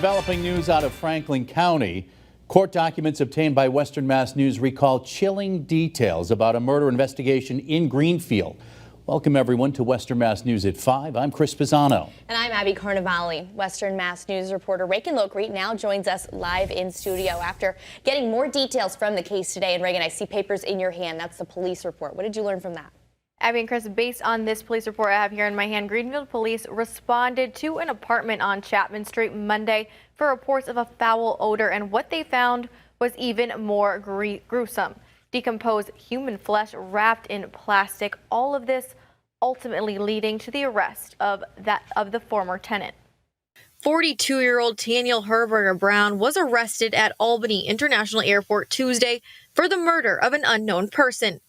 Developing news out of Franklin County. Court documents obtained by Western Mass News recall chilling details about a murder investigation in Greenfield. Welcome everyone to Western Mass News at 5. I'm Chris Pisano. And I'm Abby Carnevale. Western Mass News reporter Reagan Locrete now joins us live in studio after getting more details from the case today. And Reagan, I see papers in your hand. That's the police report. What did you learn from that? Abby and Chris, based on this police report I have here in my hand, Greenfield police responded to an apartment on Chapman Street Monday for reports of a foul odor, and what they found was even more gruesome. Decomposed human flesh wrapped in plastic. All of this ultimately leading to the arrest of the former tenant. 42-year-old Daniel Herberger Brown was arrested at Albany International Airport Tuesday for the murder of an unknown person.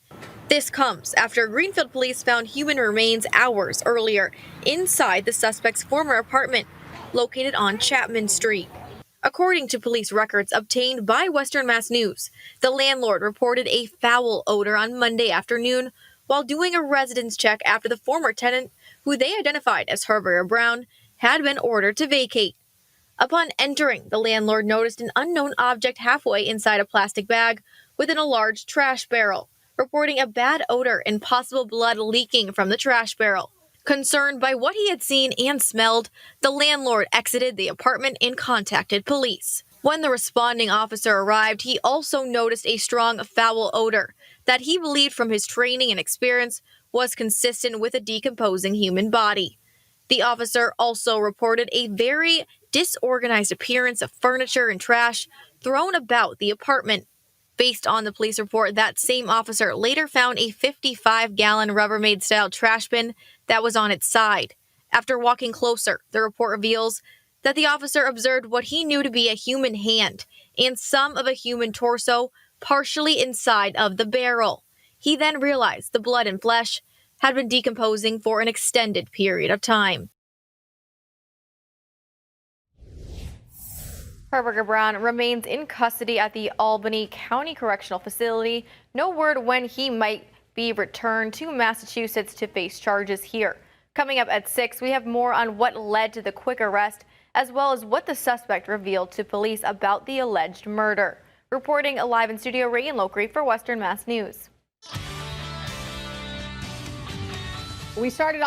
This comes after Greenfield police found human remains hours earlier inside the suspect's former apartment located on Chapman Street. According to police records obtained by Western Mass News, the landlord reported a foul odor on Monday afternoon while doing a residence check after the former tenant, who they identified as Herberger Brown, had been ordered to vacate. Upon entering, the landlord noticed an unknown object halfway inside a plastic bag within a large trash barrel, reporting a bad odor and possible blood leaking from the trash barrel. Concerned by what he had seen and smelled, the landlord exited the apartment and contacted police. When the responding officer arrived, he also noticed a strong foul odor that he believed from his training and experience was consistent with a decomposing human body. The officer also reported a very disorganized appearance of furniture and trash thrown about the apartment. Based on the police report, that same officer later found a 55-gallon Rubbermaid-style trash bin that was on its side. After walking closer, the report reveals that the officer observed what he knew to be a human hand and some of a human torso partially inside of the barrel. He then realized the blood and flesh had been decomposing for an extended period of time. Herberger Brown remains in custody at the Albany County Correctional Facility. No word when he might be returned to Massachusetts to face charges here. Coming up at 6, we have more on what led to the quick arrest, as well as what the suspect revealed to police about the alleged murder. Reporting live in studio, Reagan Locrete for Western Mass News. We started